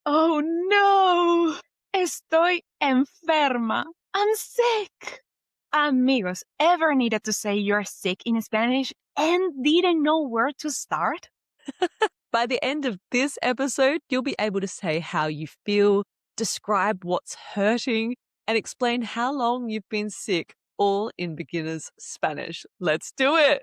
Oh no! Estoy enferma. I'm sick. Amigos, ever needed to say you're sick in Spanish and didn't know where to start? By the end of this episode, you'll be able to say how you feel, describe what's hurting, and explain how long you've been sick, all in beginner's Spanish. Let's do it!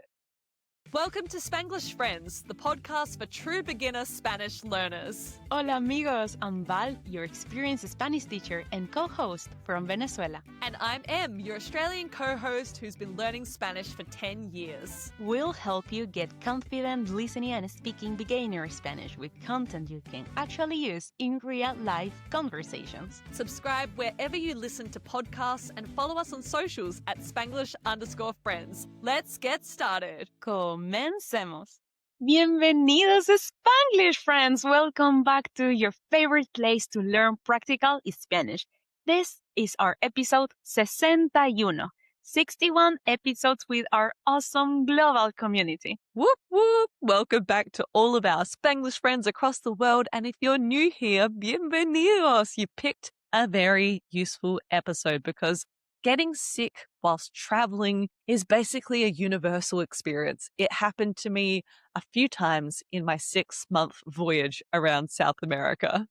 Welcome to Spanglish Friends, the podcast for true beginner Spanish learners. Hola amigos, I'm Val, your experienced Spanish teacher and co-host from Venezuela. And I'm Em, your Australian co-host who's been learning Spanish for 10 years. We'll help you get confident listening and speaking beginner Spanish with content you can actually use in real-life conversations. Subscribe wherever you listen to podcasts and follow us on socials at Spanglish_friends. Let's get started. Comencemos. Bienvenidos Spanglish friends! Welcome back to your favorite place to learn practical Spanish. This is our episode 61. 61 episodes with our awesome global community. Whoop whoop! Welcome back to all of our Spanglish friends across the world. And if you're new here, bienvenidos! You picked a very useful episode because getting sick whilst traveling is basically a universal experience. It happened to me a few times in my 6-month voyage around South America.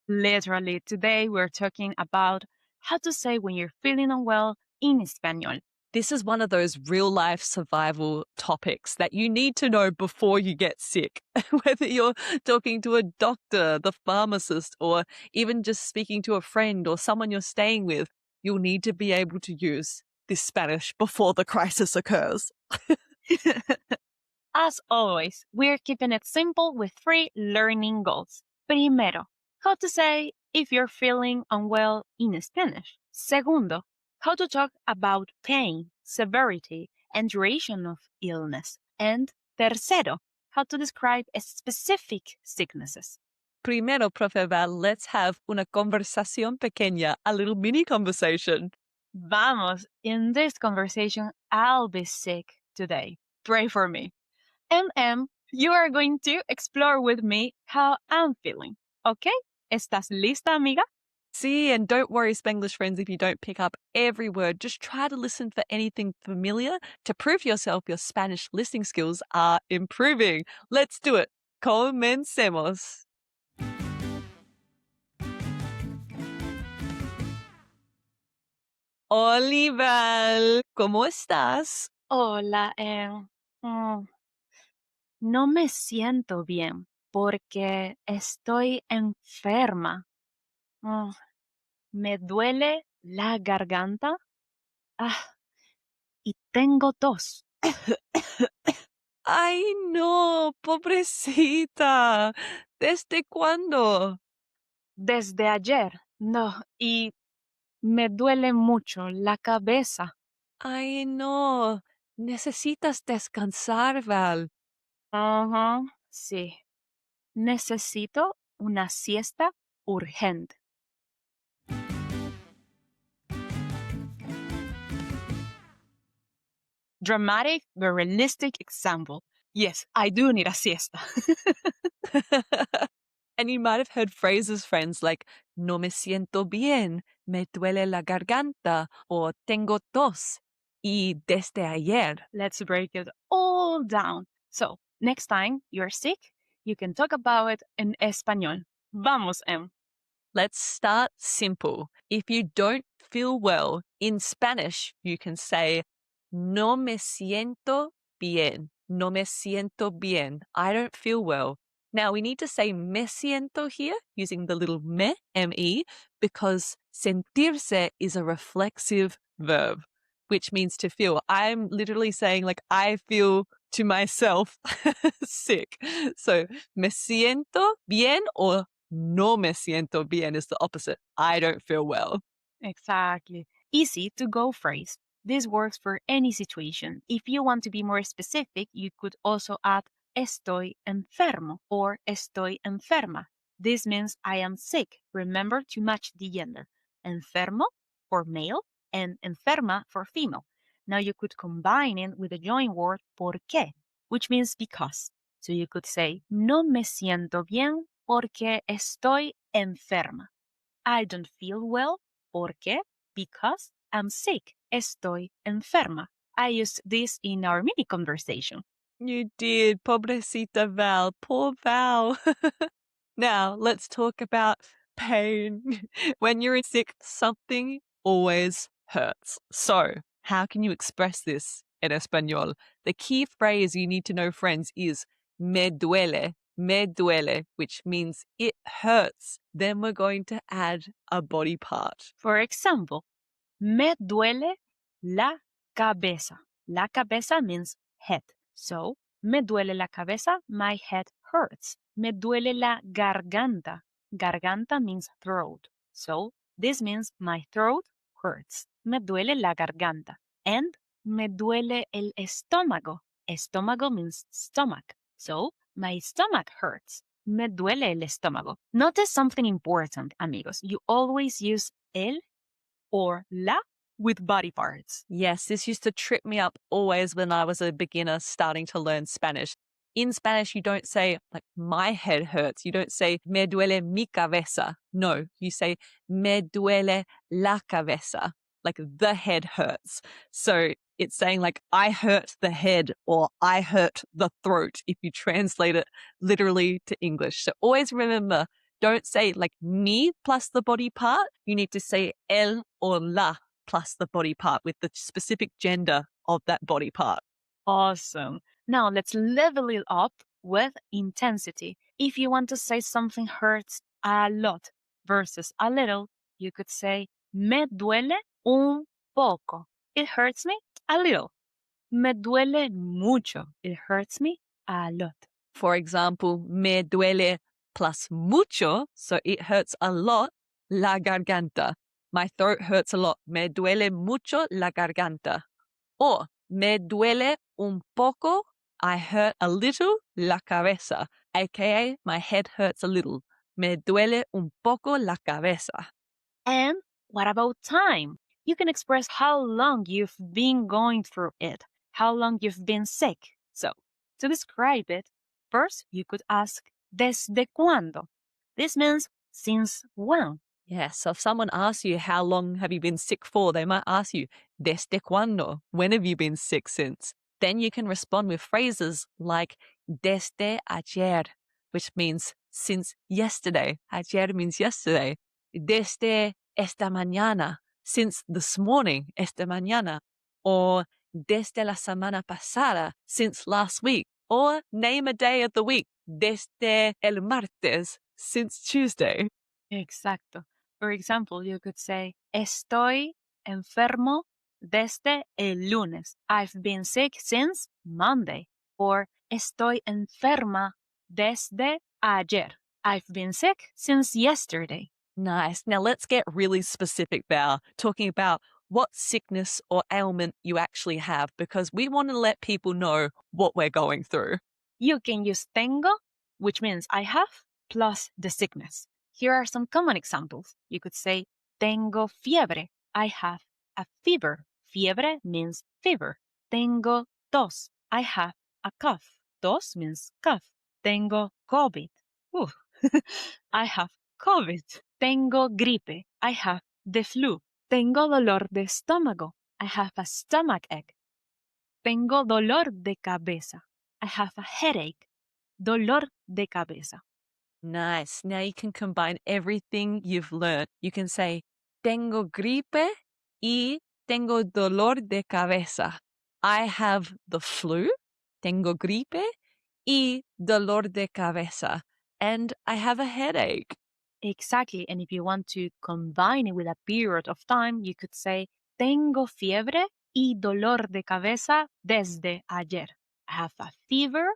Literally, today we're talking about how to say when you're feeling unwell in Espanol. This is one of those real-life survival topics that you need to know before you get sick, whether you're talking to a doctor, the pharmacist, or even just speaking to a friend or someone you're staying with. You'll need to be able to use this Spanish before the crisis occurs. As always, we're keeping it simple with 3 learning goals. Primero, how to say if you're feeling unwell in Spanish. Segundo, how to talk about pain, severity, and duration of illness. And tercero, how to describe specific sicknesses. Primero, Profe Val, let's have una conversación pequeña, a little mini conversation. Vamos, in this conversation, I'll be sick today. Pray for me. And you are going to explore with me how I'm feeling. Okay? ¿Estás lista, amiga? See, and don't worry, Spanglish friends, if you don't pick up every word. Just try to listen for anything familiar to prove to yourself your Spanish listening skills are improving. Let's do it. Comencemos. Olival, ¿cómo estás? Hola, no me siento bien porque estoy enferma. Me duele la garganta. Y tengo tos. Ay, no, pobrecita. ¿Desde cuándo? Desde ayer. No, y me duele mucho la cabeza. Ay, no. Necesitas descansar, Val. Ajá, sí. Necesito una siesta urgente. Dramatic but realistic example. Yes, I do need a siesta. And you might have heard phrases, friends, like no me siento bien, me duele la garganta, or tengo tos, y desde ayer. Let's break it all down. So, next time you're sick, you can talk about it in español. Vamos, Em. Let's start simple. If you don't feel well, in Spanish, you can say, no me siento bien. No me siento bien. I don't feel well. Now, we need to say me siento here using the little me, M-E, because sentirse is a reflexive verb, which means to feel. I'm literally saying like I feel to myself sick. So, me siento bien or no me siento bien is the opposite. I don't feel well. Exactly. Easy to go phrase. This works for any situation. If you want to be more specific, you could also add estoy enfermo or estoy enferma. This means I am sick. Remember to match the gender. Enfermo for male and enferma for female. Now you could combine it with the joint word por qué, which means because. So you could say, no me siento bien porque estoy enferma. I don't feel well. ¿Por qué? Because I'm sick. Estoy enferma. I used this in our mini conversation. You did. Pobrecita Val. Poor Val. Now, let's talk about pain. When you're sick, something always hurts. So, how can you express this in Espanol? The key phrase you need to know, friends, is me duele, which means it hurts. Then we're going to add a body part. For example, me duele la cabeza. La cabeza means head. So, me duele la cabeza, my head hurts. Me duele la garganta. Garganta means throat. So, this means my throat hurts. Me duele la garganta. And me duele el estómago. Estómago means stomach. So, my stomach hurts. Me duele el estómago. Notice something important, amigos. You always use el or la with body parts. Yes, this used to trip me up always when I was a beginner starting to learn Spanish. In Spanish, you don't say, like, my head hurts. You don't say, me duele mi cabeza. No, you say, me duele la cabeza. Like, the head hurts. So it's saying, like, I hurt the head or I hurt the throat if you translate it literally to English. So always remember, don't say, like, me plus the body part. You need to say el or la plus the body part with the specific gender of that body part. Awesome. Now let's level it up with intensity. If you want to say something hurts a lot versus a little, you could say me duele un poco. It hurts me a little. Me duele mucho. It hurts me a lot. For example, me duele plus mucho, so it hurts a lot, la garganta. My throat hurts a lot. Me duele mucho la garganta. Or me duele un poco, I hurt a little la cabeza, aka my head hurts a little. Me duele un poco la cabeza. And what about time? You can express how long you've been going through it, how long you've been sick. So, to describe it, first you could ask, ¿desde cuándo? This means since when? Yeah, so if someone asks you how long have you been sick for, they might ask you, ¿desde cuándo? When have you been sick since? Then you can respond with phrases like desde ayer, which means since yesterday. Ayer means yesterday. Desde esta mañana, since this morning, esta mañana. Or desde la semana pasada, since last week. Or name a day of the week, desde el martes, since Tuesday. Exacto. For example, you could say, estoy enfermo desde el lunes. I've been sick since Monday. Or estoy enferma desde ayer. I've been sick since yesterday. Nice. Now let's get really specific, Val, talking about what sickness or ailment you actually have, because we want to let people know what we're going through. You can use tengo, which means I have, plus the sickness. Here are some common examples. You could say, tengo fiebre. I have a fever. Fiebre means fever. Tengo tos. I have a cough. Tos means cough. Tengo COVID. Ooh. I have COVID. Tengo gripe. I have the flu. Tengo dolor de estómago. I have a stomach ache. Tengo dolor de cabeza. I have a headache. Dolor de cabeza. Nice. Now you can combine everything you've learned. You can say, tengo gripe y tengo dolor de cabeza. I have the flu, tengo gripe y dolor de cabeza. And I have a headache. Exactly. And if you want to combine it with a period of time, you could say, tengo fiebre y dolor de cabeza desde ayer. I have a fever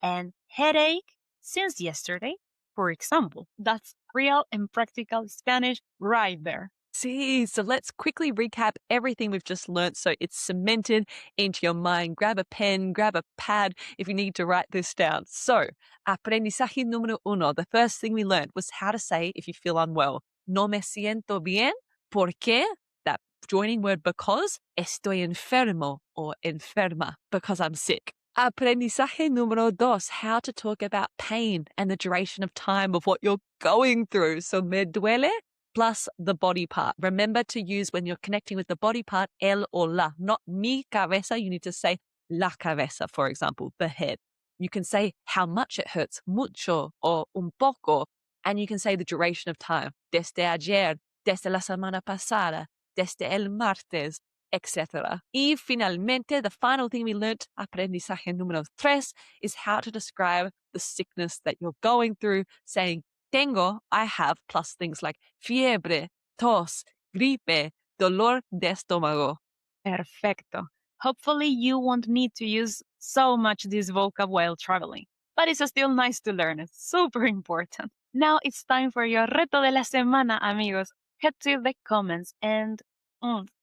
and headache since yesterday. For example, that's real and practical Spanish right there. See, so let's quickly recap everything we've just learned so it's cemented into your mind. Grab a pen, grab a pad if you need to write this down. So, aprendizaje número uno, the first thing we learned was how to say if you feel unwell. No me siento bien porque, that joining word because, estoy enfermo or enferma, because I'm sick. Aprendizaje número dos, how to talk about pain and the duration of time of what you're going through. So me duele plus the body part. Remember to use when you're connecting with the body part, el or la, not mi cabeza. You need to say la cabeza, for example, the head. You can say how much it hurts, mucho or un poco. And you can say the duration of time, desde ayer, desde la semana pasada, desde el martes, etc. Y finalmente, the final thing we learned, aprendizaje número tres, is how to describe the sickness that you're going through, saying tengo, I have, plus things like fiebre, tos, gripe, dolor de estómago. Perfecto. Hopefully, you won't need to use so much this vocab while traveling, but it's still nice to learn. It's super important. Now it's time for your reto de la semana, amigos. Head to the comments and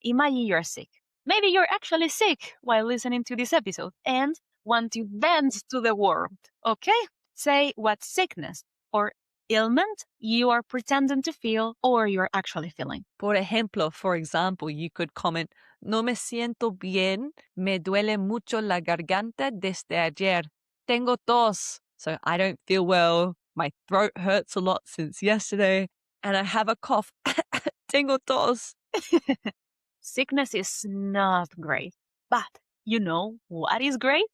imagine you're sick. Maybe you're actually sick while listening to this episode and want to vent to the world, okay? Say what sickness or ailment you are pretending to feel or you're actually feeling. Por ejemplo, for example, you could comment, no me siento bien, me duele mucho la garganta desde ayer. Tengo tos, so I don't feel well. My throat hurts a lot since yesterday, and I have a cough. Tengo tos. Sickness is not great, but you know what is great?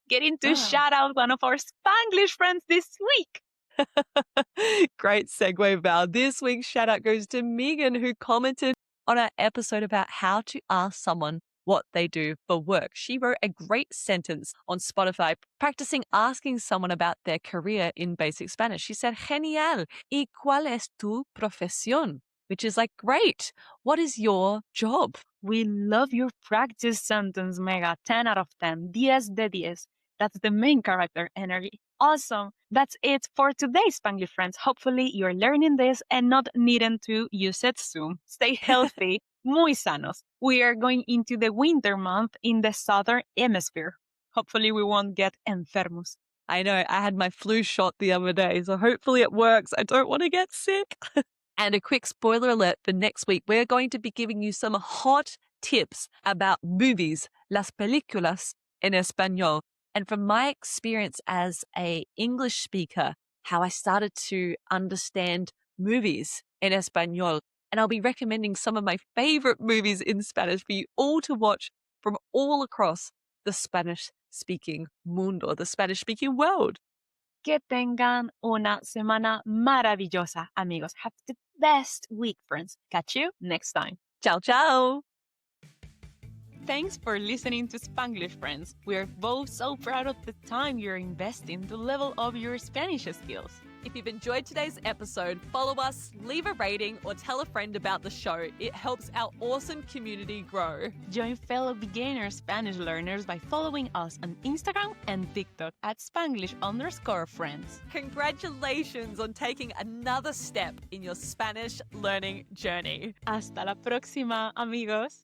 Getting to shout out one of our Spanglish friends this week. Great segue, Val. This week's shout out goes to Megan, who commented on our episode about how to ask someone what they do for work. She wrote a great sentence on Spotify practicing asking someone about their career in basic Spanish. She said, Genial. ¿Y cuál es tu profesión? Which is like, great. What is your job? We love your practice sentence, Mega. 10 out of 10. 10 de 10. That's the main character energy. Awesome. That's it for today's Spanglish friends. Hopefully you're learning this and not needing to use it soon. Stay healthy, muy sanos. We are going into the winter month in the southern hemisphere. Hopefully we won't get enfermos. I know, I had my flu shot the other day, so hopefully it works. I don't want to get sick. And a quick spoiler alert for next week, we're going to be giving you some hot tips about movies, las películas en español. And from my experience as an English speaker, how I started to understand movies en español. And I'll be recommending some of my favorite movies in Spanish for you all to watch from all across the Spanish-speaking mundo, the Spanish-speaking world. Que tengan una semana maravillosa, amigos. Have the best week, friends. Catch you next time. Ciao, ciao. Thanks for listening to Spanglish Friends. We're both so proud of the time you're investing to level up your Spanish skills. If you've enjoyed today's episode, follow us, leave a rating, or tell a friend about the show. It helps our awesome community grow. Join fellow beginner Spanish learners by following us on Instagram and TikTok at Spanglish_friends. Congratulations on taking another step in your Spanish learning journey. Hasta la próxima, amigos.